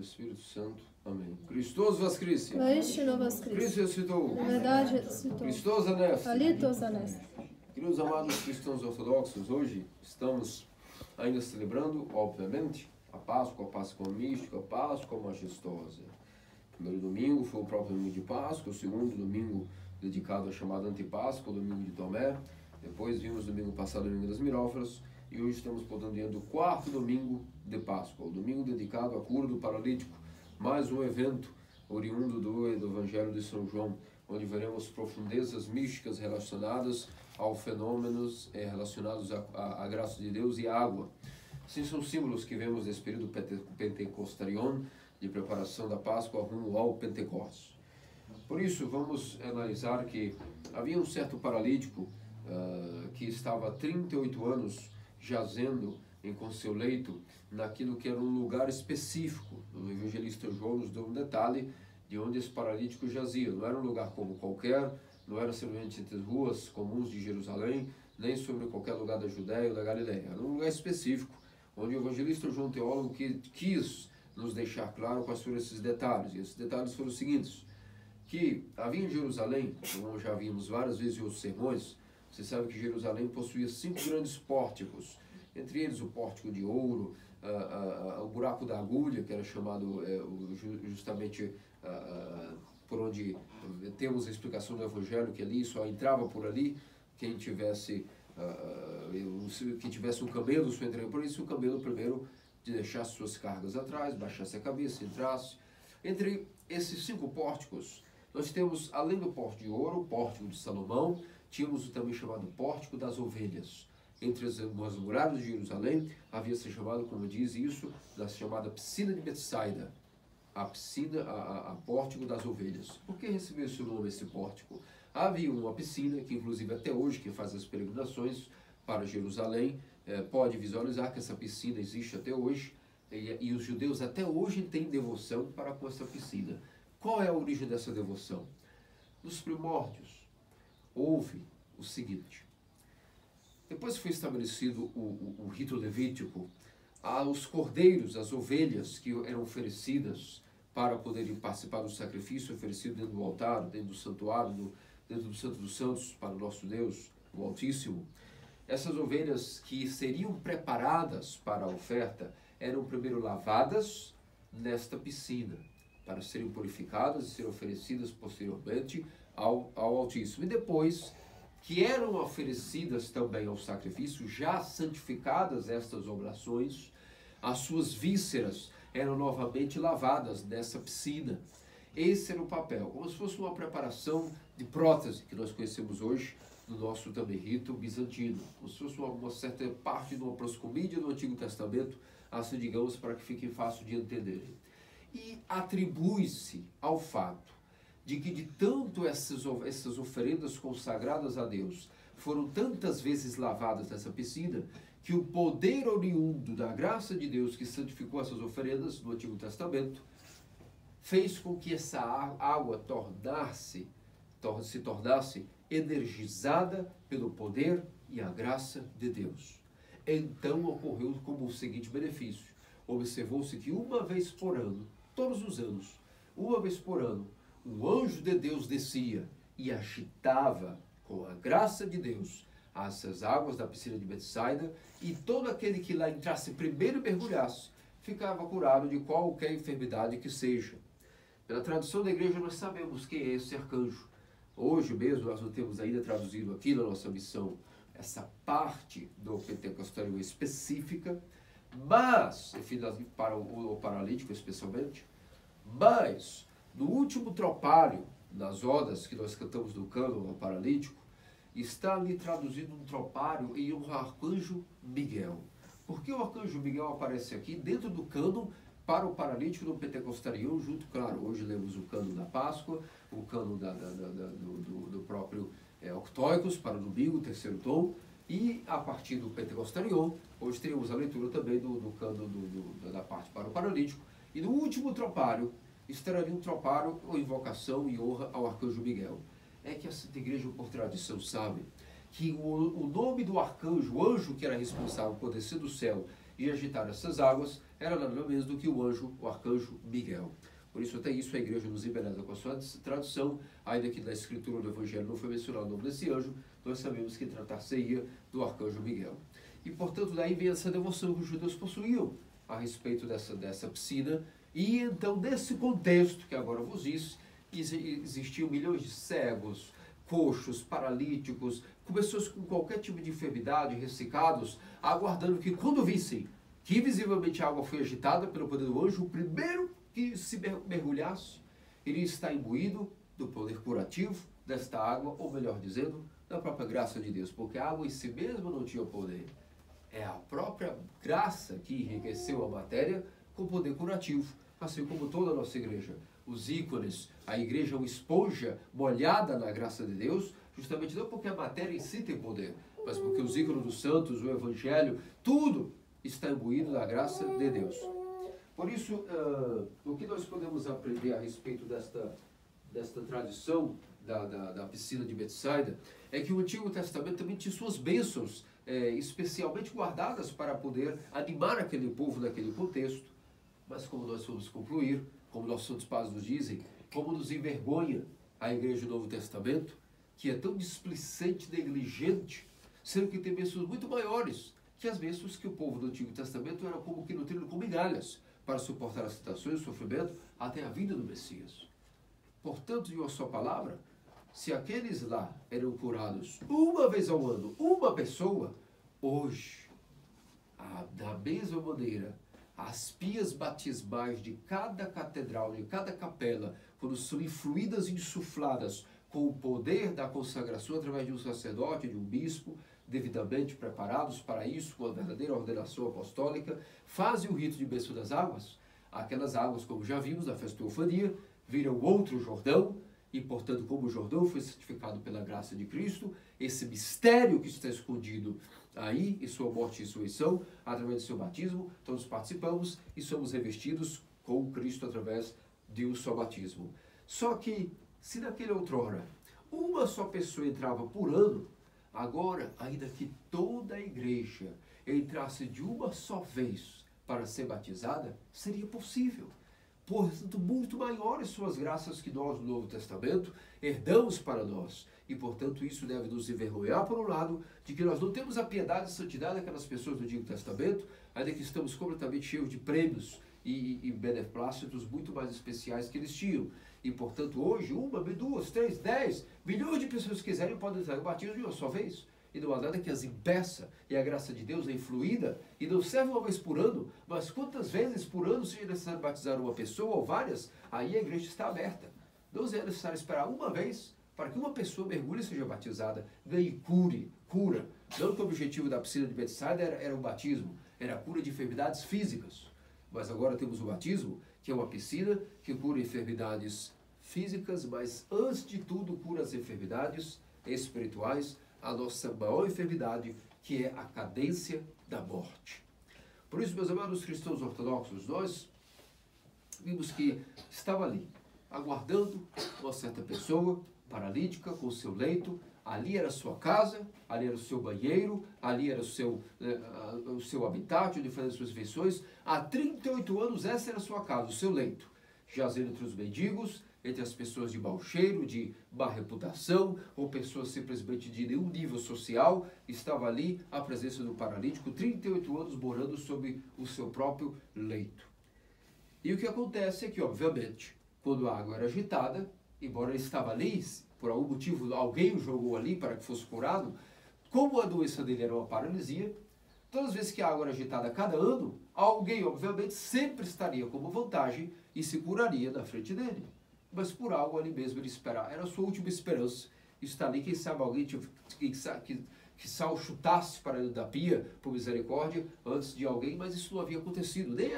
Espírito Santo. Amém. Christos voskresie. Воистину воскрес. Cristo ressuscitou. Na verdade, ressuscitou. Christos anesti. Alitos anest. Queridos amados cristãos ortodoxos, hoje estamos ainda celebrando, obviamente, a Páscoa mística, a Páscoa majestosa. O primeiro domingo foi o próprio domingo de Páscoa, o segundo domingo dedicado à chamada Antipáscoa, o domingo de Tomé. Depois vimos domingo passado o domingo das Mirófaras. E hoje estamos, portanto, diante do quarto domingo de Páscoa, o domingo dedicado à cura do paralítico. Mais um evento oriundo do Evangelho de São João, onde veremos profundezas místicas relacionadas aos fenômenos relacionados à graça de Deus e à água. Assim, são símbolos que vemos desse período pentecostarion, de preparação da Páscoa rumo ao Pentecostes. Por isso, vamos analisar que havia um certo paralítico que estava há 38 anos jazendo em seu leito naquilo que era um lugar específico. O evangelista João nos deu um detalhe de onde esse paralítico jazia. Não era um lugar como qualquer, não era simplesmente entre as ruas comuns de Jerusalém, nem sobre qualquer lugar da Judéia ou da Galileia. Era um lugar específico, onde o evangelista João, teólogo, quis nos deixar claro quais foram esses detalhes. E esses detalhes foram os seguintes: que havia em Jerusalém, como já vimos várias vezes em outros sermões, você sabe que Jerusalém possuía 5 grandes pórticos, entre eles o pórtico de ouro, o buraco da agulha, que era chamado justamente por onde temos a explicação do Evangelho, que ali só entrava por ali quem tivesse um camelo, só entraria por isso. O camelo primeiro de deixar suas cargas atrás, baixasse a cabeça, entrasse. Entre esses 5 pórticos, nós temos, além do pórtico de ouro, o pórtico de Salomão, tínhamos o também chamado Pórtico das Ovelhas. Entre as muralhas de Jerusalém, havia se chamado, como diz isso, da chamada Piscina de Betsaida, a piscina, a Pórtico das Ovelhas. Por que recebeu esse nome, esse pórtico? Havia uma piscina, que inclusive até hoje, quem faz as peregrinações para Jerusalém, pode visualizar que essa piscina existe até hoje, e os judeus até hoje têm devoção para com essa piscina. Qual é a origem dessa devoção? Nos primórdios, houve o seguinte: depois que foi estabelecido o rito levítico, os cordeiros, as ovelhas que eram oferecidas para poderem participar do sacrifício oferecido dentro do altar, dentro do santuário, dentro do Santo dos Santos para o nosso Deus, o Altíssimo, essas ovelhas que seriam preparadas para a oferta eram primeiro lavadas nesta piscina, para serem purificadas e serem oferecidas posteriormente ao Altíssimo. E depois que eram oferecidas também ao sacrifício, já santificadas estas oblações, as suas vísceras eram novamente lavadas nessa piscina. Esse era o papel, como se fosse uma preparação de prótese, que nós conhecemos hoje no nosso também rito bizantino, como se fosse uma certa parte de uma proscomídia do Antigo Testamento, assim digamos, para que fique fácil de entender. E atribui-se ao fato de que de tanto essas oferendas consagradas a Deus foram tantas vezes lavadas nessa piscina, que o poder oriundo da graça de Deus que santificou essas oferendas no Antigo Testamento fez com que essa água se tornasse energizada pelo poder e a graça de Deus. Então ocorreu como o seguinte benefício: observou-se que uma vez por ano, todos os anos, uma vez por ano, um anjo de Deus descia e agitava com a graça de Deus essas águas da piscina de Betsaida, e todo aquele que lá entrasse primeiro e mergulhasse ficava curado de qualquer enfermidade que seja. Pela tradução da igreja nós sabemos quem é esse arcanjo. Hoje mesmo nós não temos ainda traduzido aqui na nossa missão essa parte do pentecostalismo específica, mas, para o paralítico especialmente, mas no último tropário, nas odas que nós cantamos no cânon ao paralítico, está ali traduzido um tropário em um arcanjo Miguel. Por que o arcanjo Miguel aparece aqui dentro do cânon para o paralítico do Pentecostarion, junto, claro, hoje lemos o cânon da Páscoa, o cânon do próprio Octóicos para o domingo, o terceiro tom, e a partir do Pentecostarion, hoje teremos a leitura também do cânon da parte para o paralítico, e no último tropário, estará ali um tropário ou invocação e honra ao arcanjo Miguel. É que a Santa Igreja, por tradição, sabe que o nome do arcanjo, o anjo que era responsável por descer do céu e agitar essas águas, era nada menos do que o anjo, o arcanjo Miguel. Por isso até isso a igreja nos embeleza com a sua tradução, ainda que na escritura do Evangelho não foi mencionado o nome desse anjo, nós sabemos que tratar-se-ia do arcanjo Miguel. E portanto daí vem essa devoção que os judeus possuíam a respeito dessa piscina. E então nesse contexto que agora vos disse, existiam milhões de cegos, coxos, paralíticos, com pessoas com qualquer tipo de enfermidade, ressecados, aguardando que quando vissem que visivelmente a água foi agitada pelo poder do anjo, o primeiro que se mergulhasse, iria estar imbuído do poder curativo desta água, ou melhor dizendo, da própria graça de Deus, porque a água em si mesma não tinha poder. É a própria graça que enriqueceu a matéria com poder curativo, assim como toda a nossa igreja. Os ícones, a igreja é uma esponja molhada na graça de Deus, justamente não porque a matéria em si tem poder, mas porque os ícones dos santos, o Evangelho, tudo está imbuído da graça de Deus. Por isso, o que nós podemos aprender a respeito desta tradição da piscina de Betsaida é que o Antigo Testamento também tinha suas bênçãos especialmente guardadas para poder animar aquele povo naquele contexto. Mas como nós vamos concluir, como nossos santos padres nos dizem, como nos envergonha a igreja do Novo Testamento, que é tão displicente, negligente, sendo que tem bênçãos muito maiores que as bênçãos que o povo do Antigo Testamento era como que nutrido com migalhas para suportar as tentações e o sofrimento até a vinda do Messias. Portanto, de uma só palavra, se aqueles lá eram curados uma vez ao ano, uma pessoa, hoje, da mesma maneira, as pias batismais de cada catedral, de cada capela, quando são influídas e insufladas com o poder da consagração através de um sacerdote, de um bispo, devidamente preparados para isso, com a verdadeira ordenação apostólica, fazem o rito de bênção das águas. Aquelas águas, como já vimos na festa de Teofania, viram outro Jordão, e portanto, como o Jordão foi santificado pela graça de Cristo, esse mistério que está escondido aí, em sua morte e ressurreição, através do seu batismo, todos participamos e somos revestidos com Cristo através de um só batismo. Só que, se naquele outrora uma só pessoa entrava por ano, agora, ainda que toda a igreja entrasse de uma só vez para ser batizada, seria possível. Portanto, muito maiores são as graças que nós, no Novo Testamento, herdamos para nós. E, portanto, isso deve nos envergonhar, por um lado, de que nós não temos a piedade e santidade daquelas pessoas do Antigo Testamento, ainda que estamos completamente cheios de prêmios e beneplácitos muito mais especiais que eles tinham. E, portanto, hoje, 1, 2, 3, 10 milhões de pessoas que quiserem podem entrar no batismo de uma só vez. E não há nada que as impeça, e a graça de Deus é influída, e não serve uma vez por ano, mas quantas vezes por ano seja necessário batizar uma pessoa ou várias, aí a igreja está aberta. Não é necessário esperar uma vez para que uma pessoa mergulhe e seja batizada, ganhe cura. Não que o objetivo da piscina de Betsaida era o batismo, era a cura de enfermidades físicas. Mas agora temos o batismo, que é uma piscina que cura enfermidades físicas, mas antes de tudo cura as enfermidades espirituais, a nossa maior enfermidade, que é a cadência da morte. Por isso, meus amados cristãos ortodoxos, nós vimos que estava ali, aguardando uma certa pessoa paralítica com o seu leito. Ali era a sua casa, ali era o seu banheiro, ali era o seu habitat, onde fazia as suas refeições. Há 38 anos essa era a sua casa, o seu leito. Jazendo entre os mendigos, entre as pessoas de mau cheiro, de má reputação, ou pessoas simplesmente de nenhum nível social, estava ali a presença do paralítico, 38 anos morando sob o seu próprio leito. E o que acontece é que, obviamente, quando a água era agitada, embora ele estava ali, por algum motivo alguém o jogou ali para que fosse curado, como a doença dele era uma paralisia, todas as vezes que a água era agitada cada ano, alguém, obviamente, sempre estaria como vantagem e se curaria na frente dele. Mas por algo ali mesmo ele esperava. Era a sua última esperança. Está ali, quem sabe alguém que sal chutasse para dentro da pia, por misericórdia, antes de alguém, mas isso não havia acontecido. Nem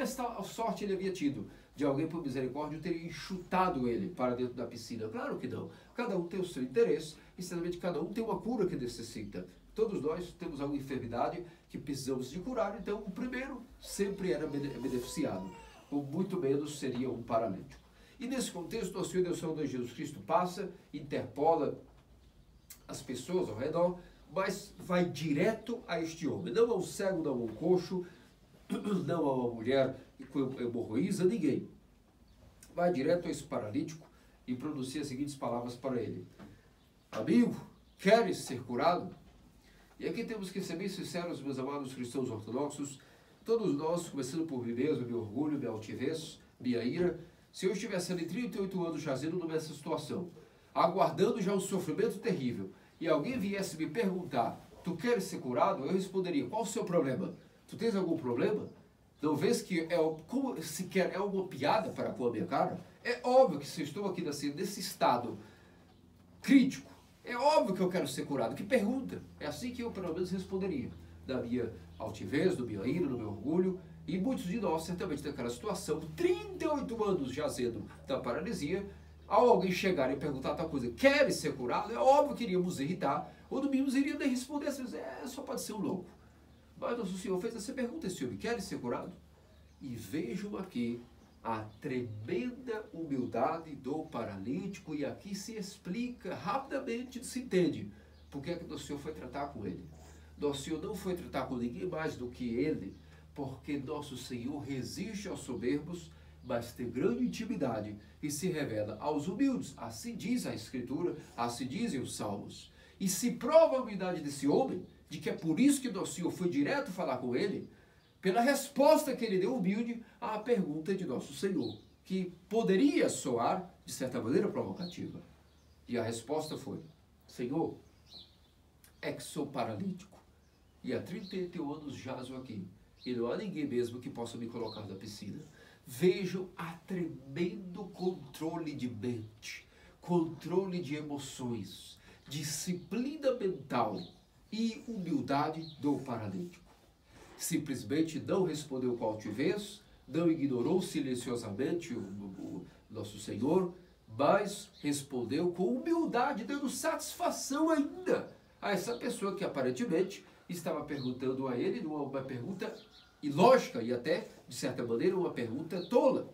essa sorte ele havia tido, de alguém por misericórdia ter enxutado ele para dentro da piscina. Claro que não. Cada um tem o seu interesse, e certamente cada um tem uma cura que necessita. Todos nós temos alguma enfermidade que precisamos de curar, então o primeiro sempre era beneficiado. O muito menos seria um paralítico. E nesse contexto, nosso Senhor Deus Salvador Jesus Cristo passa, interpola as pessoas ao redor, mas vai direto a este homem. Não a um cego, não a um coxo, não a uma mulher com hemorroísa, ninguém. Vai direto a esse paralítico e pronuncia as seguintes palavras para ele: amigo, queres ser curado? E aqui temos que ser bem sinceros, meus amados cristãos ortodoxos, todos nós, começando por mim mesmo, meu orgulho, minha altivez, minha ira, se eu estivesse ali 38 anos jazendo nessa situação, aguardando já um sofrimento terrível, e alguém viesse me perguntar, tu queres ser curado? Eu responderia, qual o seu problema? Tu tens algum problema? Não vês que como sequer é uma piada para com a minha cara? É óbvio que se eu estou aqui nesse estado crítico, é óbvio que eu quero ser curado. Que pergunta? É assim que eu, pelo menos, responderia. Da minha altivez, do meu ira, do meu orgulho. E muitos de nós, certamente, naquela situação, 38 anos jazendo da paralisia, ao alguém chegar e perguntar tal coisa, queres ser curado? É óbvio que iríamos irritar, ou no mínimo iríamos responder assim, só pode ser um louco. Mas nosso Senhor fez essa pergunta, esse homem, queres ser curado? E vejam aqui a tremenda humildade do paralítico, e aqui se explica rapidamente, se entende, porque é que nosso Senhor foi tratar com ele. Nosso Senhor não foi tratar com ninguém mais do que ele, porque nosso Senhor resiste aos soberbos, mas tem grande intimidade e se revela aos humildes. Assim diz a Escritura, assim dizem os Salmos. E se prova a humildade desse homem, de que é por isso que nosso Senhor foi direto falar com ele, pela resposta que ele deu humilde à pergunta de nosso Senhor, que poderia soar, de certa maneira, provocativa. E a resposta foi, Senhor, é que sou paralítico, e há 38 anos jazo aqui, e não há ninguém mesmo que possa me colocar na piscina. Vejam a tremendo controle de mente, controle de emoções, disciplina mental e humildade do paralítico. Simplesmente não respondeu com altivez, não ignorou silenciosamente o nosso Senhor, mas respondeu com humildade, dando satisfação ainda a essa pessoa que aparentemente estava perguntando a ele uma pergunta ilógica e até, de certa maneira, uma pergunta tola.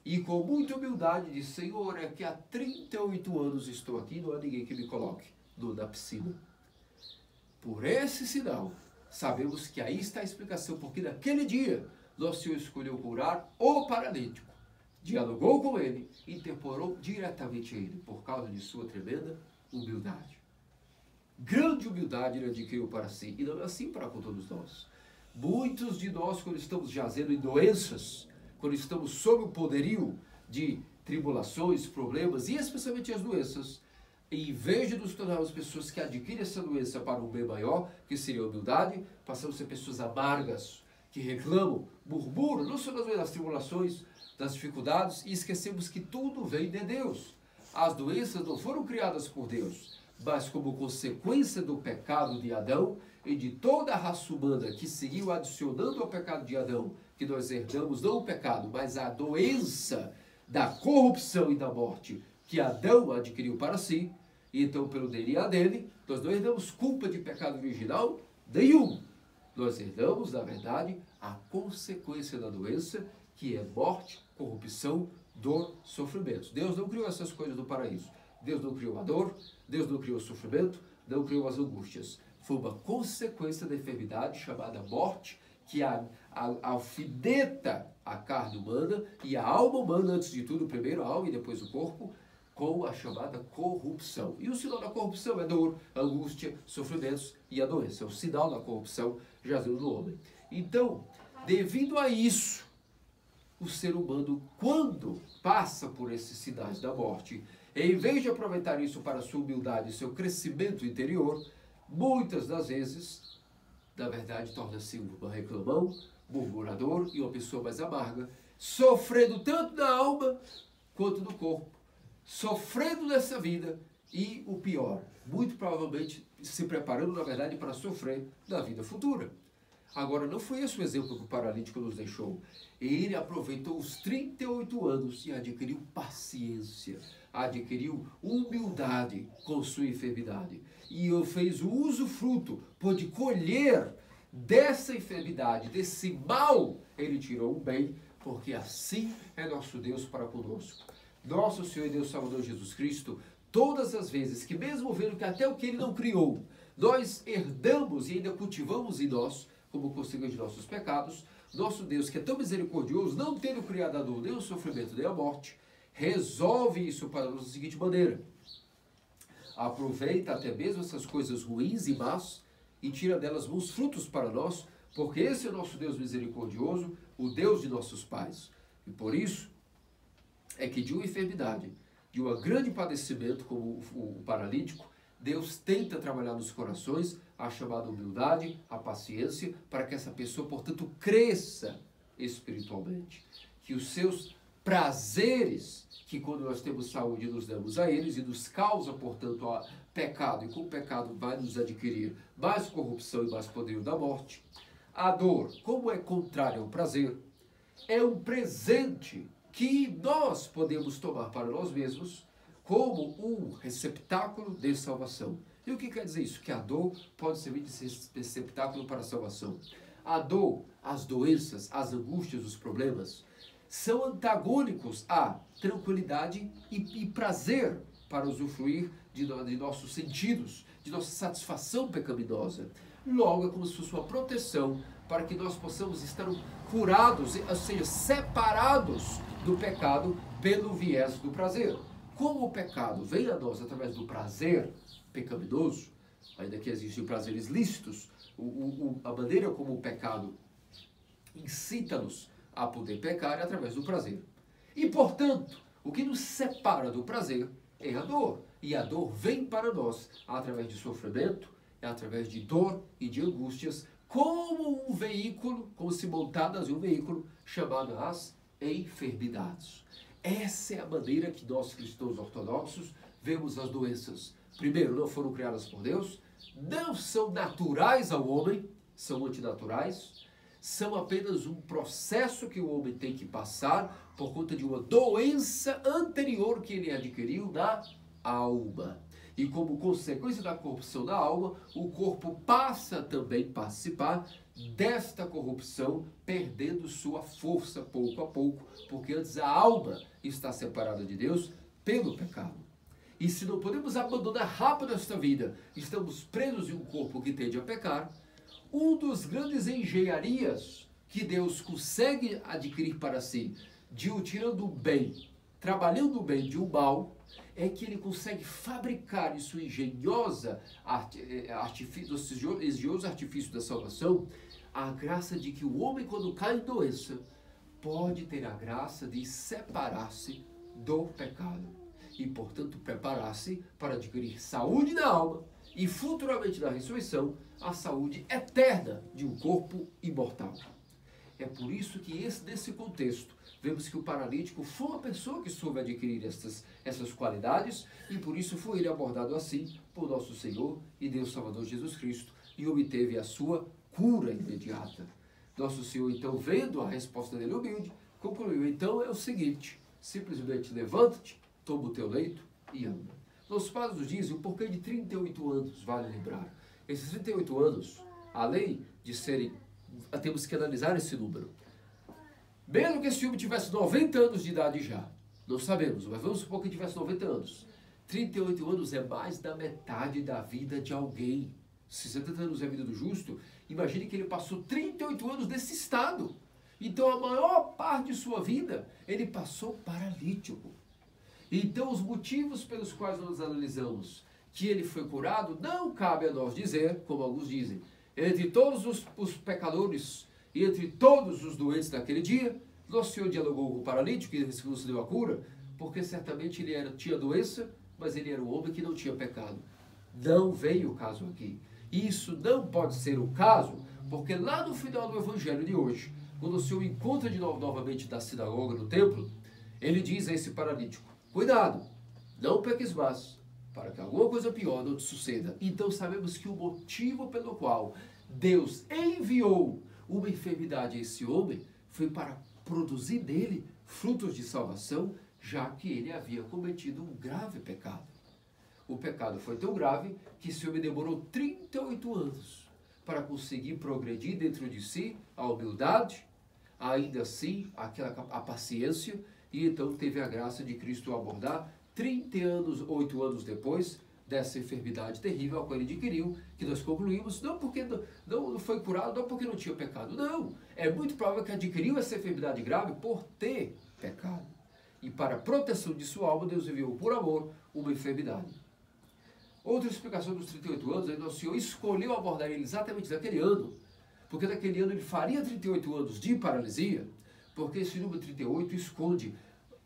E com muita humildade disse, Senhor, é que há 38 anos estou aqui, não há ninguém que me coloque na piscina. Por esse sinal, sabemos que aí está a explicação, porque naquele dia, nosso Senhor escolheu curar o paralítico, dialogou com ele, interporou diretamente a ele, por causa de sua tremenda humildade. Grande humildade ele adquiriu para si, e não é assim para com todos nós. Muitos de nós, quando estamos jazendo em doenças, quando estamos sob o poderio de tribulações, problemas, e especialmente as doenças, em vez de nos tornarmos pessoas que adquirem essa doença para um bem maior, que seria a humildade, passamos a ser pessoas amargas, que reclamam, murmuram, não só das tribulações, das dificuldades, e esquecemos que tudo vem de Deus. As doenças não foram criadas por Deus, mas como consequência do pecado de Adão e de toda a raça humana que seguiu adicionando ao pecado de Adão, que nós herdamos não o pecado, mas a doença da corrupção e da morte que Adão adquiriu para si, e então pelo DNA dele, nós não herdamos culpa de pecado original nenhum. Nós herdamos, na verdade, a consequência da doença, que é morte, corrupção, dor, sofrimento. Deus não criou essas coisas no paraíso. Deus não criou a dor, Deus não criou o sofrimento, não criou as angústias. Foi uma consequência da enfermidade chamada morte, que alfineta a carne humana e a alma humana, antes de tudo, primeiro a alma e depois o corpo, com a chamada corrupção. E o sinal da corrupção é dor, angústia, sofrimentos e a doença. É o sinal da corrupção jazendo no homem. Então, devido a isso, o ser humano, quando passa por esses sinais da morte, em vez de aproveitar isso para sua humildade e seu crescimento interior, muitas das vezes, na verdade, torna-se um reclamão, murmurador e uma pessoa mais amarga, sofrendo tanto na alma quanto no corpo, sofrendo nessa vida e, o pior, muito provavelmente se preparando, na verdade, para sofrer na vida futura. Agora, não foi esse o exemplo que o paralítico nos deixou. Ele aproveitou os 38 anos e adquiriu paciência, adquiriu humildade com sua enfermidade. E fez o usufruto, pôde colher dessa enfermidade, desse mal, ele tirou o bem, porque assim é nosso Deus para conosco. Nosso Senhor e Deus Salvador Jesus Cristo, todas as vezes que mesmo vendo que até o que Ele não criou, nós herdamos e ainda cultivamos em nós, como consequência de nossos pecados, Nosso Deus, que é tão misericordioso, não tendo criado a dor, nem o sofrimento, nem a morte, resolve isso para nós da seguinte maneira: aproveita até mesmo essas coisas ruins e más e tira delas bons frutos para nós, porque esse é o nosso Deus misericordioso, o Deus de nossos pais. E por isso é que de uma enfermidade, de um grande padecimento como o paralítico, Deus tenta trabalhar nos corações a chamada humildade, a paciência, para que essa pessoa, portanto, cresça espiritualmente. Que os seus prazeres, que quando nós temos saúde nos damos a eles, e nos causa, portanto, pecado, e com o pecado vai nos adquirir mais corrupção e mais poder da morte. A dor, como é contrária ao prazer, é um presente que nós podemos tomar para nós mesmos como um receptáculo de salvação. E o que quer dizer isso? Que a dor pode servir de receptáculo para a salvação. A dor, as doenças, as angústias, os problemas, são antagônicos à tranquilidade e prazer para usufruir de nossos sentidos, de nossa satisfação pecaminosa. Logo, é como se fosse uma proteção para que nós possamos estar curados, ou seja, separados do pecado pelo viés do prazer. Como o pecado vem a nós através do prazer pecaminoso, ainda que existem prazeres lícitos, a maneira como o pecado incita-nos a poder pecar é através do prazer. E, portanto, o que nos separa do prazer é a dor. E a dor vem para nós através de sofrimento, através de dor e de angústias, como um veículo, como se montadas em um veículo chamado as enfermidades. Essa é a maneira que nós cristãos ortodoxos vemos as doenças. Primeiro, não foram criadas por Deus, não são naturais ao homem, são antinaturais, são apenas um processo que o homem tem que passar por conta de uma doença anterior que ele adquiriu na alma. E como consequência da corrupção da alma, o corpo passa também a participar desta corrupção, perdendo sua força pouco a pouco, porque antes a alma está separada de Deus pelo pecado. E se não podemos abandonar rápido esta vida, estamos presos em um corpo que tende a pecar, um dos grandes engenharias que Deus consegue adquirir para si, tirando o bem, trabalhando o bem de um mal, é que ele consegue fabricar em sua engenhoso artifício da salvação, a graça de que o homem, quando cai em doença, pode ter a graça de separar-se do pecado. E, portanto, preparar-se para adquirir saúde na alma e, futuramente, na ressurreição, a saúde eterna de um corpo imortal. É por isso que, nesse contexto, vemos que o paralítico foi uma pessoa que soube adquirir essas qualidades e por isso foi ele abordado assim por nosso Senhor e Deus Salvador Jesus Cristo e obteve a sua cura imediata. Nosso Senhor, então, vendo a resposta dele humilde, concluiu: então é o seguinte, simplesmente levanta-te, toma o teu leito e anda. Nossos padres nos dizem o porquê de 38 anos, vale lembrar. Esses 38 anos, além de serem, temos que analisar esse número. Mesmo que esse homem tivesse 90 anos de idade já, não sabemos, mas vamos supor que tivesse 90 anos. 38 anos é mais da metade da vida de alguém. Se 70 anos é a vida do justo, imagine que ele passou 38 anos nesse estado. Então a maior parte de sua vida, ele passou paralítico. Então os motivos pelos quais nós analisamos que ele foi curado, não cabe a nós dizer, como alguns dizem, entre todos os pecadores e entre todos os doentes daquele dia, Nosso Senhor dialogou com o paralítico e concedeu a cura, porque certamente ele tinha doença, mas ele era um homem que não tinha pecado. Não veio o caso aqui. Isso não pode ser o caso, porque lá no final do evangelho de hoje, quando o Senhor encontra de novo novamente da sinagoga, no templo, ele diz a esse paralítico: cuidado, não peques mais, para que alguma coisa pior não te suceda. Então sabemos que o motivo pelo qual Deus enviou uma enfermidade a esse homem foi para produzir nele frutos de salvação, já que ele havia cometido um grave pecado. O pecado foi tão grave que esse homem demorou 38 anos para conseguir progredir dentro de si a humildade, ainda assim a paciência, e então teve a graça de Cristo abordar 8 anos depois, dessa enfermidade terrível a qual ele adquiriu, que nós concluímos, não porque não foi curado, não porque não tinha pecado, não. É muito provável que adquiriu essa enfermidade grave por ter pecado. E para a proteção de sua alma, Deus enviou por amor uma enfermidade. Outra explicação dos 38 anos, aí nosso Senhor escolheu abordar ele exatamente naquele ano, porque naquele ano ele faria 38 anos de paralisia, porque esse número 38 esconde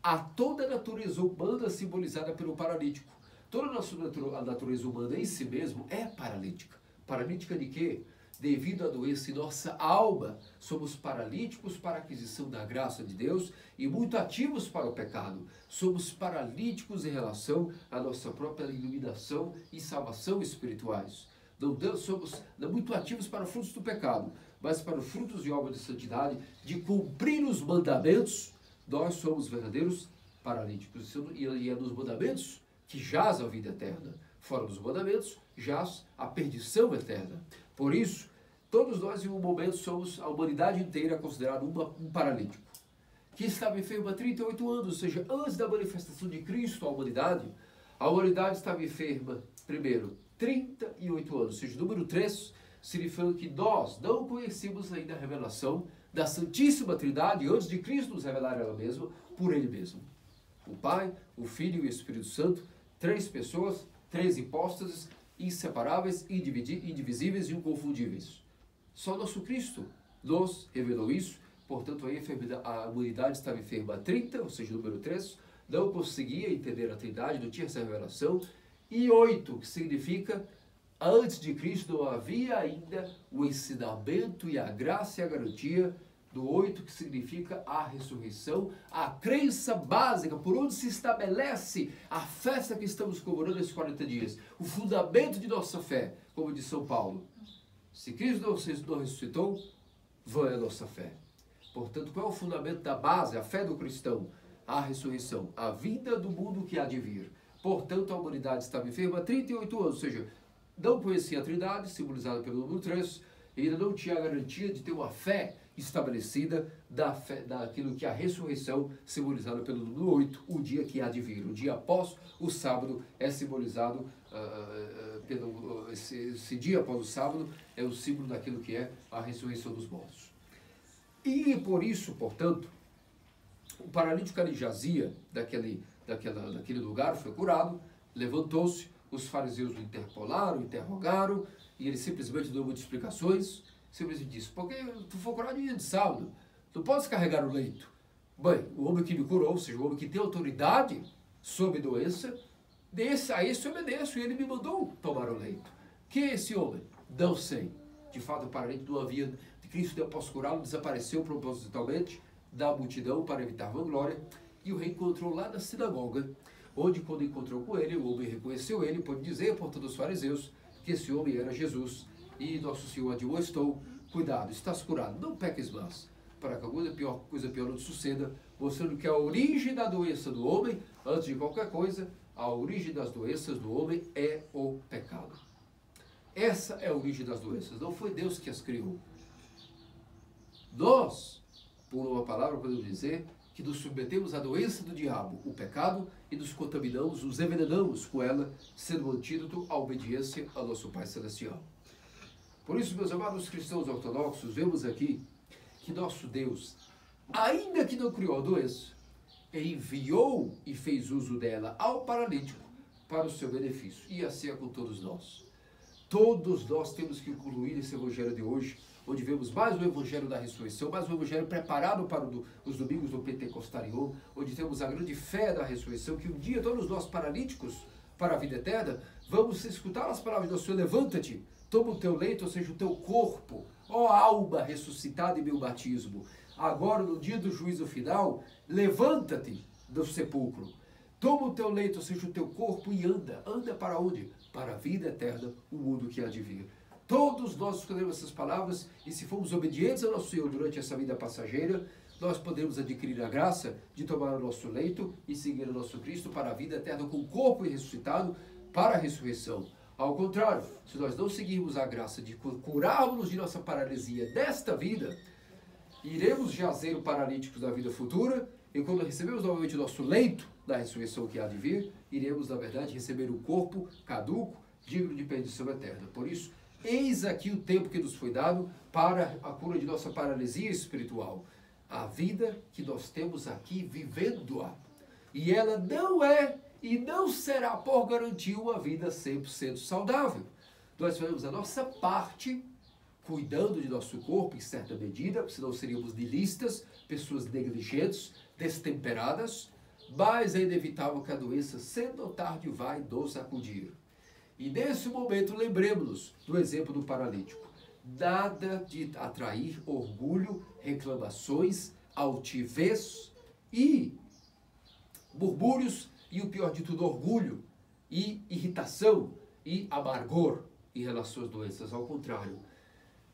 a toda a natureza humana simbolizada pelo paralítico. Toda a natureza humana em si mesmo é paralítica. Paralítica de quê? Devido à doença em nossa alma, somos paralíticos para a aquisição da graça de Deus e muito ativos para o pecado. Somos paralíticos em relação à nossa própria iluminação e salvação espirituais. Não somos muito ativos para os frutos do pecado, mas para os frutos de obra de santidade, de cumprir os mandamentos, nós somos verdadeiros paralíticos. E é nos mandamentos que jaz a vida eterna. Fora dos mandamentos, jaz a perdição eterna. Por isso, todos nós em um momento somos, a humanidade inteira, considerada um paralítico, que estava enfermo há 38 anos, ou seja, antes da manifestação de Cristo à humanidade, a humanidade estava enferma, primeiro, 38 anos, ou seja, número 3, significando que nós não conhecemos ainda a revelação da Santíssima Trindade, antes de Cristo nos revelar ela mesma, por Ele mesmo. O Pai, o Filho e o Espírito Santo, 3 pessoas, 3 hipóstases, inseparáveis, indivisíveis e inconfundíveis. Só nosso Cristo nos revelou isso, portanto a humanidade estava enferma há 30, ou seja, número 3, não conseguia entender a Trindade, não tinha essa revelação, e 8, que significa, antes de Cristo não havia ainda o ensinamento e a graça e a garantia do 8, que significa a ressurreição, a crença básica, por onde se estabelece a festa que estamos comemorando esses 40 dias, o fundamento de nossa fé, como diz São Paulo. Se Cristo não ressuscitou, vã é a nossa fé. Portanto, qual é o fundamento da base, a fé do cristão? A ressurreição, a vinda do mundo que há de vir. Portanto, a humanidade estava enferma há 38 anos, ou seja, não conhecia a Trindade, simbolizada pelo número 3, e ainda não tinha a garantia de ter uma fé estabelecida daquilo que é a ressurreição, simbolizada pelo número 8, o dia que há de vir. O dia após o sábado é simbolizado, esse dia após o sábado é o símbolo daquilo que é a ressurreição dos mortos. E por isso, portanto, o paralítico ali jazia daquele lugar, foi curado, levantou-se, os fariseus o interrogaram, e ele simplesmente deu muitas explicações, simplesmente disse, porque tu foi curado em dia de sábado, tu podes carregar o leito. Bem, o homem que me curou, ou seja, o homem que tem autoridade sobre doença, a esse obedeço, e ele me mandou tomar o leito. Quem é esse homem? Não sei. De fato, o paralítico não havia, Cristo, após curá-lo, desapareceu propositalmente da multidão para evitar vanglória, e o reencontrou lá na sinagoga, onde, quando encontrou com ele, o homem reconheceu ele, pôde dizer, portanto, aos fariseus, que esse homem era Jesus, e nosso Senhor admoestou, cuidado, estás curado, não peques mais, para que alguma coisa pior não te suceda, mostrando que a origem da doença do homem, antes de qualquer coisa, a origem das doenças do homem é o pecado. Essa é a origem das doenças, não foi Deus que as criou. Nós, por uma palavra, podemos dizer que nos submetemos à doença do diabo, o pecado, e nos contaminamos, nos envenenamos com ela, sendo um antídoto à obediência ao nosso Pai Celestial. Por isso, meus amados cristãos ortodoxos, vemos aqui que nosso Deus, ainda que não criou a doença, enviou e fez uso dela ao paralítico para o seu benefício. E assim é com todos nós. Todos nós temos que incluir esse evangelho de hoje, onde vemos mais um evangelho da ressurreição, mais um evangelho preparado para os domingos do Pentecostarion, onde temos a grande fé da ressurreição, que um dia todos nós paralíticos para a vida eterna, vamos escutar as palavras do Senhor, levanta-te, toma o teu leito, ou seja, o teu corpo, ó alma ressuscitada em meu batismo. Agora, no dia do juízo final, levanta-te do sepulcro, toma o teu leito, ou seja, o teu corpo, e anda. Anda para onde? Para a vida eterna, o mundo que há de vir. Todos nós escolhemos essas palavras, e se formos obedientes ao nosso Senhor durante essa vida passageira, nós podemos adquirir a graça de tomar o nosso leito e seguir o nosso Cristo para a vida eterna com o corpo ressuscitado para a ressurreição. Ao contrário, se nós não seguirmos a graça de curarmos de nossa paralisia desta vida, iremos jazer paralíticos da vida futura E quando recebemos novamente o nosso leito da ressurreição que há de vir, iremos, na verdade, receber um corpo caduco, digno de perdição eterna. Por isso, eis aqui o tempo que nos foi dado para a cura de nossa paralisia espiritual. A vida que nós temos aqui vivendo-a. E ela não é e não será por garantir uma vida 100% saudável. Nós fazemos a nossa parte, cuidando de nosso corpo em certa medida, senão seríamos nihilistas, pessoas negligentes, destemperadas, mas é inevitável que a doença, cedo ou tarde, vai nos acudir. E nesse momento, lembremos-nos do exemplo do paralítico. Nada de atrair orgulho, reclamações, altivez e murmúrios, e o pior de tudo, orgulho e irritação e amargor em relação às doenças. Ao contrário,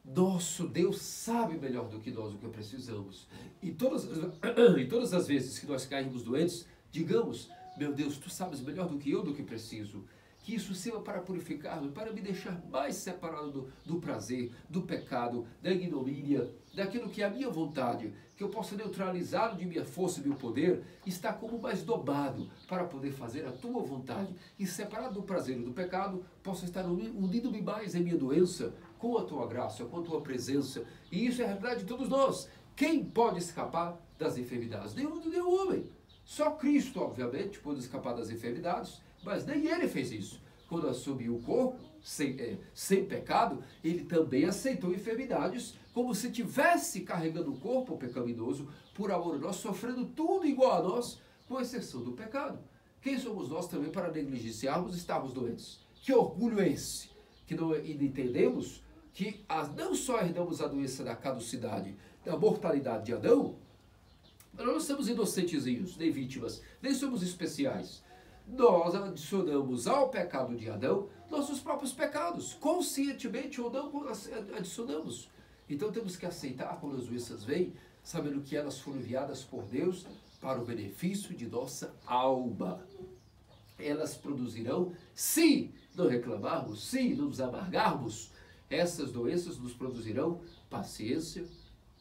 nosso Deus sabe melhor do que nós o que precisamos. E todas as vezes que nós caímos doentes, digamos: meu Deus, tu sabes melhor do que eu do que preciso. Que isso sirva para purificar-me, para me deixar mais separado do prazer, do pecado, da ignomínia, daquilo que é a minha vontade, que eu possa neutralizá-lo de minha força e meu poder, estar como mais dobrado para poder fazer a tua vontade. E separado do prazer e do pecado, possa estar unindo-me mais em minha doença, com a tua graça, com a tua presença. E isso é a realidade de todos nós. Quem pode escapar das enfermidades? Nenhum homem. Só Cristo, obviamente, pôde escapar das enfermidades, mas nem ele fez isso. Quando assumiu o corpo, sem pecado, ele também aceitou enfermidades, como se tivesse carregando o corpo pecaminoso, por amor a nós, sofrendo tudo igual a nós, com exceção do pecado. Quem somos nós também para negligenciarmos e estarmos doentes? Que orgulho é esse? Que não entendemos que não só herdamos a doença da caducidade, da mortalidade de Adão, mas nós não somos inocentezinhos, nem vítimas, nem somos especiais. Nós adicionamos ao pecado de Adão nossos próprios pecados, conscientemente ou não adicionamos. Então temos que aceitar quando as doenças vêm, sabendo que elas foram enviadas por Deus para o benefício de nossa alma. Elas produzirão, se não reclamarmos, se não nos amargarmos, essas doenças nos produzirão paciência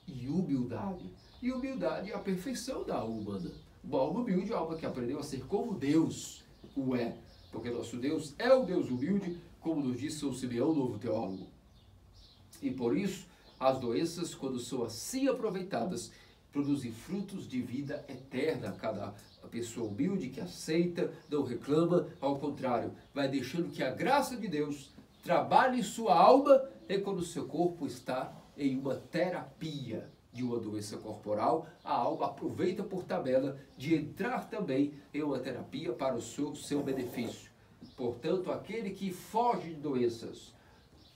e humildade. E humildade é a perfeição da alma humana. Uma alma humilde é uma alma que aprendeu a ser como Deus o é. Porque nosso Deus é o Deus humilde, como nos diz São Simeão, novo teólogo. E por isso, as doenças, quando são assim aproveitadas, produzem frutos de vida eterna. Cada pessoa humilde que aceita, não reclama, ao contrário, vai deixando que a graça de Deus trabalhe em sua alma, e quando o seu corpo está em uma terapia de uma doença corporal, a alma aproveita por tabela de entrar também em uma terapia para o seu benefício. Portanto, aquele que foge de doenças,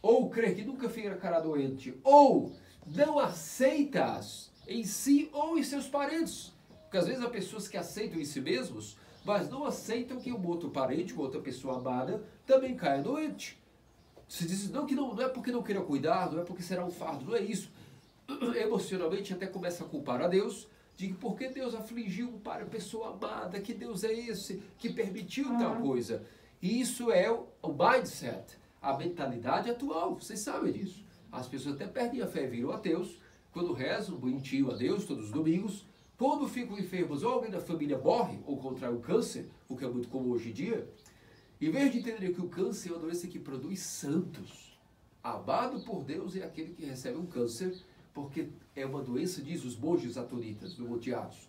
ou crê que nunca ficará doente, ou não aceita-as em si ou em seus parentes. Porque às vezes há pessoas que aceitam em si mesmos, mas não aceitam que um outro parente, uma outra pessoa amada, também caia doente. Se diz, não é porque não queira cuidar, não é porque será um fardo, não é isso. Emocionalmente até começa a culpar a Deus, de que por que Deus afligiu para a pessoa amada, que Deus é esse que permitiu tal coisa. E isso é o mindset, a mentalidade atual, vocês sabem disso. As pessoas até perdem a fé e viram ateus, quando rezam bonitinho a Deus todos os domingos, quando ficam enfermos ou alguém da família morre ou contrai um câncer, o que é muito comum hoje em dia, em vez de entender que o câncer é uma doença que produz santos, amado por Deus é aquele que recebe um câncer, porque é uma doença, diz os monges atonitas do Monte Athos,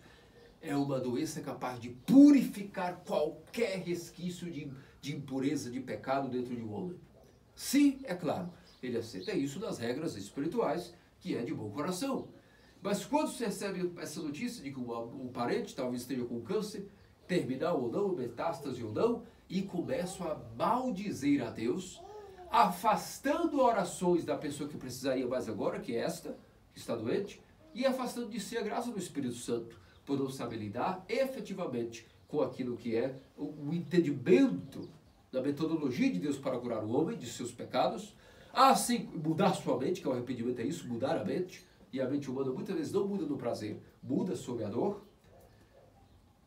é uma doença capaz de purificar qualquer resquício de impureza, de pecado dentro de um homem. Sim, é claro, ele aceita isso nas regras espirituais, que é de bom coração. Mas quando você recebe essa notícia de que um parente talvez esteja com câncer, terminal ou não, metástase ou não, e começam a maldizer a Deus, afastando orações da pessoa que precisaria mais agora, que é esta, que está doente, e afastando de si a graça do Espírito Santo, por não saber lidar efetivamente com aquilo que é o entendimento da metodologia de Deus para curar o homem de seus pecados, assim mudar sua mente, que é o arrependimento, é isso, mudar a mente, e a mente humana muitas vezes não muda no prazer, muda sob a dor.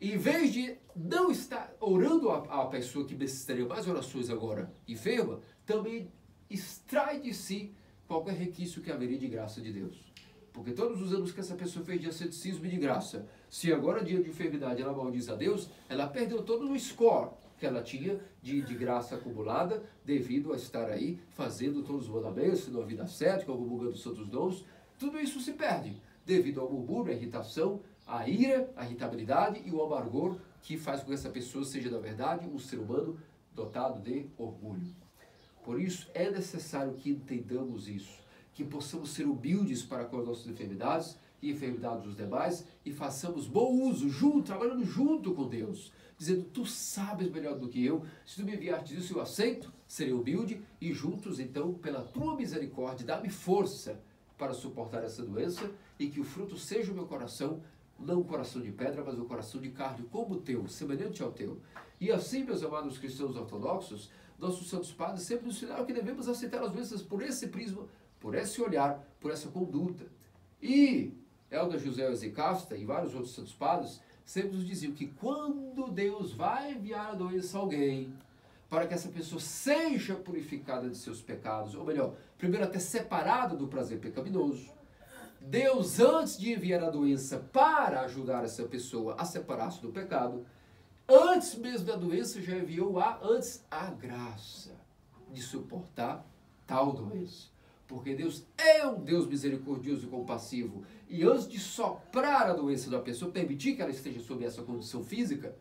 Em vez de não estar orando a pessoa que necessitaria mais orações agora, enferma, também extrai de si qualquer requisito que haveria de graça de Deus. Porque todos os anos que essa pessoa fez de asceticismo e de graça, Se agora, dia de enfermidade, ela maldiz a Deus, ela perdeu todo o score que ela tinha de graça acumulada, devido a estar aí fazendo todos os mandamentos, na vida cética, comungando os santos dons. Tudo isso se perde, devido ao murmúrio, à irritação, à ira, à irritabilidade e o amargor, que faz com que essa pessoa seja, na verdade, um ser humano dotado de orgulho. Por isso, é necessário que entendamos isso, que possamos ser humildes para com as nossas enfermidades e enfermidades dos demais, e façamos bom uso, trabalhando junto com Deus, dizendo, tu sabes melhor do que eu, se tu me enviaste isso, eu aceito, serei humilde, e juntos, então, pela tua misericórdia, dá-me força para suportar essa doença, e que o fruto seja o meu coração, não um coração de pedra, mas um coração de carne, como o teu, semelhante ao teu. E assim, meus amados cristãos ortodoxos, nossos santos padres sempre nos ensinaram que devemos aceitar as doenças por esse prisma, por esse olhar, por essa conduta. E Helder José Zicasta e vários outros santos padres sempre nos diziam que quando Deus vai enviar a doença a alguém, para que essa pessoa seja purificada de seus pecados, ou melhor, primeiro até separada do prazer pecaminoso, Deus, antes de enviar a doença para ajudar essa pessoa a separar-se do pecado, antes mesmo da doença já enviou antes a graça de suportar tal doença. Porque Deus é um Deus misericordioso e compassivo. E antes de soprar a doença da pessoa, permitir que ela esteja sob essa condição física,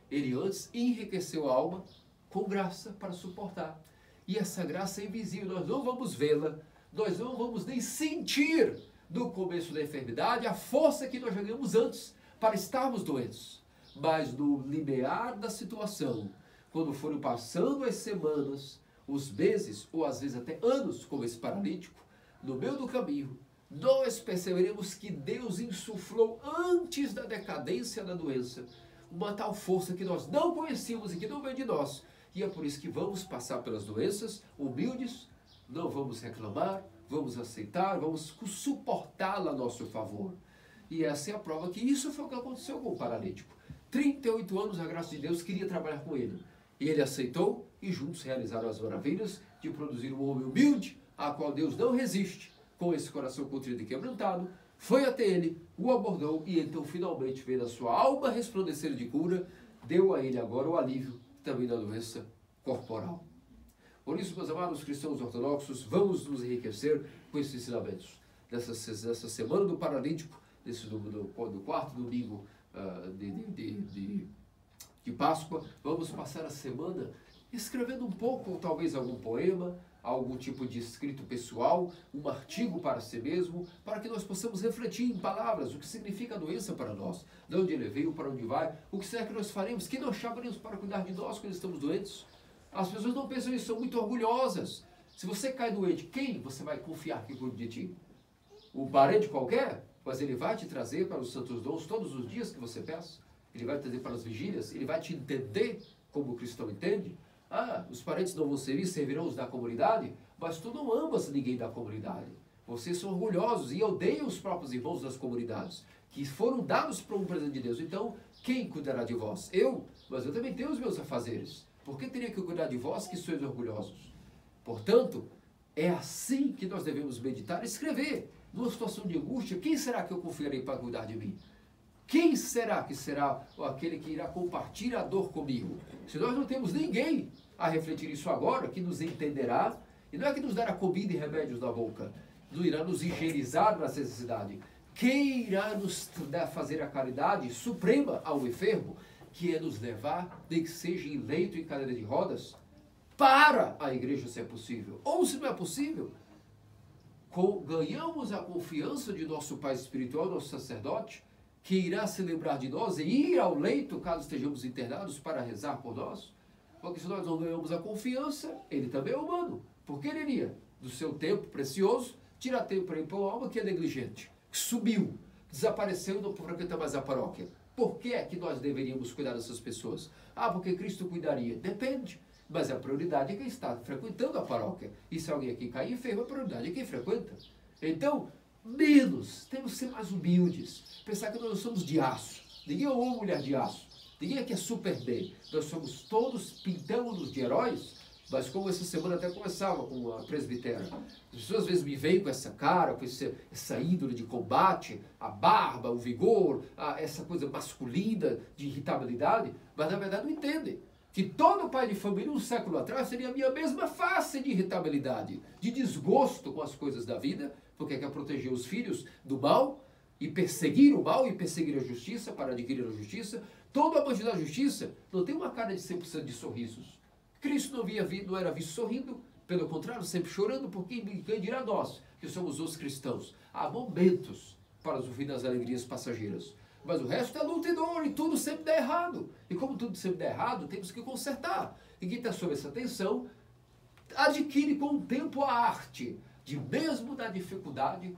Ele antes enriqueceu a alma com graça para suportar. E essa graça é invisível, nós não vamos vê-la, nós não vamos nem sentir no começo da enfermidade a força que nós já ganhamos antes para estarmos doentes. Mas no limiar da situação, quando forem passando as semanas, os meses, ou às vezes até anos, como esse paralítico, no meio do caminho, nós perceberemos que Deus insuflou antes da decadência da doença uma tal força que nós não conhecíamos e que não veio de nós. E é por isso que vamos passar pelas doenças humildes, não vamos reclamar, vamos aceitar, vamos suportá-la a nosso favor. E essa é a prova que isso foi o que aconteceu com o paralítico. 38 anos a graça de Deus queria trabalhar com ele. E ele aceitou e juntos realizaram as maravilhas de produzir um homem humilde, a qual Deus não resiste, com esse coração contrito e quebrantado, foi até ele, o abordou e então finalmente vendo a sua alma resplandecer de cura, deu a ele agora o alívio também da doença corporal. Por isso, meus amados cristãos ortodoxos, vamos nos enriquecer com esses ensinamentos. Nessa semana do paralítico, do quarto domingo de Páscoa, vamos passar a semana escrevendo um pouco, ou talvez algum poema, algum tipo de escrito pessoal, um artigo para si mesmo, para que nós possamos refletir em palavras o que significa a doença para nós, de onde ele veio, para onde vai, o que será que nós faremos, quem nós chamaremos para cuidar de nós quando estamos doentes. As pessoas não pensam nisso, são muito orgulhosas. Se você cai doente, quem você vai confiar que cuide de ti? Um parente qualquer? Mas ele vai te trazer para os santos dons todos os dias que você peça. Ele vai te trazer para as vigílias, ele vai te entender como o cristão entende. Os parentes não vão servir, servirão os da comunidade, mas tu não amas ninguém da comunidade. Vocês são orgulhosos e odeiam os próprios irmãos das comunidades, que foram dados para um presente de Deus. Então, quem cuidará de vós? Eu, mas eu também tenho os meus afazeres. Por que teria que cuidar de vós que sois orgulhosos? Portanto, é assim que nós devemos meditar e escrever. Numa situação de angústia, quem será que eu confiarei para cuidar de mim? Quem será que será aquele que irá compartilhar a dor comigo? Se nós não temos ninguém a refletir isso agora, que nos entenderá, e não é que nos dará comida e remédios na boca, não irá nos higienizar na necessidade. Quem irá nos fazer a caridade suprema ao enfermo, que é nos levar, nem que seja em leito e cadeira de rodas, para a igreja, se é possível. Ou se não é possível, ganhamos a confiança de nosso Pai espiritual, nosso sacerdote, que irá se lembrar de nós e ir ao leito, caso estejamos internados, para rezar por nós. Porque se nós não ganhamos a confiança, ele também é humano. Por que ele iria, do seu tempo precioso, tirar tempo para ir para uma alma que é negligente, que subiu, desapareceu e não frequenta mais a paróquia? Por que é que nós deveríamos cuidar dessas pessoas? Porque Cristo cuidaria. Depende. Mas a prioridade é quem está frequentando a paróquia. E se alguém aqui cair enfermo, a prioridade é quem frequenta. Então, temos que ser mais humildes. Pensar que nós não somos de aço. Ninguém é uma mulher de aço. Ninguém aqui é super bem. Nós somos todos, pintamos-nos de heróis Mas como essa semana até começava com a presbitera, as pessoas às vezes me veem com essa cara, com essa índole de combate, a barba, o vigor, essa coisa masculina de irritabilidade, mas na verdade não entendem que todo pai de família um século atrás teria a minha mesma face de irritabilidade, de desgosto com as coisas da vida, porque quer proteger os filhos do mal e perseguir o mal e perseguir a justiça para adquirir a justiça. Todo amante da justiça não tem uma cara de 100% de sorrisos. Cristo não era visto sorrindo, pelo contrário, sempre chorando, porque quem dirá nós, que somos os cristãos? Há momentos para usufruir das alegrias passageiras, mas o resto é luta e dor, e tudo sempre dá errado. E como tudo sempre dá errado, temos que consertar. E quem está sob essa tensão, adquire com o tempo a arte de, mesmo na dificuldade,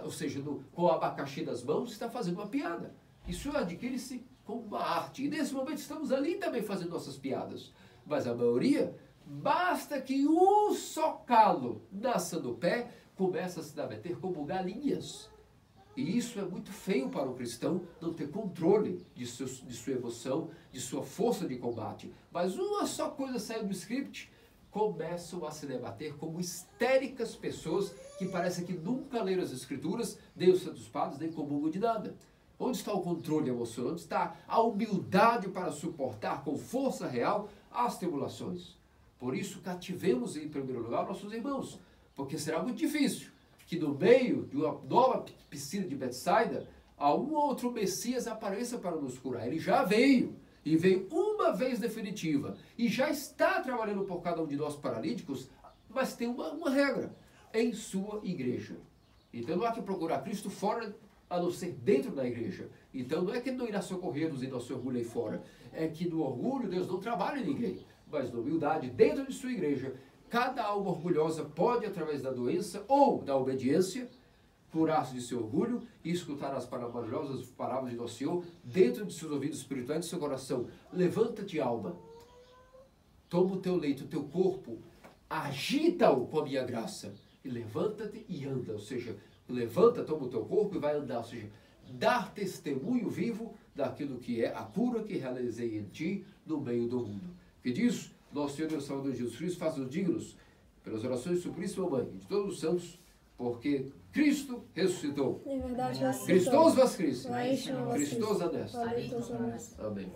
ou seja, com o abacaxi das mãos, está fazendo uma piada. Isso adquire-se como uma arte. E nesse momento estamos ali também fazendo nossas piadas. Mas a maioria, basta que um só calo nasça no pé, começa a se meter como galinhas. E isso é muito feio para o cristão, não ter controle de sua emoção, de sua força de combate. Mas uma só coisa saiu do script, começam a se debater como histéricas pessoas que parecem que nunca leram as Escrituras, nem os Santos Padres, nem comungam de nada. Onde está o controle emocional? Onde está a humildade para suportar com força real as tribulações? Por isso, cativemos em primeiro lugar nossos irmãos, porque será muito difícil que no meio de uma nova piscina de Betsaida, algum outro Messias apareça para nos curar. Ele já veio, e veio uma vez definitiva, e já está trabalhando por cada um de nós paralíticos, mas tem uma regra, em sua igreja. Então não há que procurar Cristo fora, a não ser dentro da igreja. Então não é que ele não irá socorrer-nos em nosso orgulho aí fora, é que no orgulho Deus não trabalha em ninguém, mas na humildade, dentro de sua igreja, cada alma orgulhosa pode, através da doença ou da obediência, curar-se de seu orgulho e escutar as maravilhosas palavras de nosso Senhor dentro de seus ouvidos espirituais e de seu coração. Levanta-te, alma, toma o teu leito, o teu corpo, agita-o com a minha graça, e levanta-te e anda, ou seja, levanta, toma o teu corpo e vai andar, ou seja, dar testemunho vivo daquilo que é a cura que realizei em ti no meio do mundo. Que diz nosso Senhor e Salvador Jesus Cristo, faça-nos dignos, pelas orações de sua Puríssima Mãe e de todos os santos, porque Cristo ressuscitou. Em verdade, ressuscitou. Christos vos Christus. Christus. Christos anest. Amém. Amém.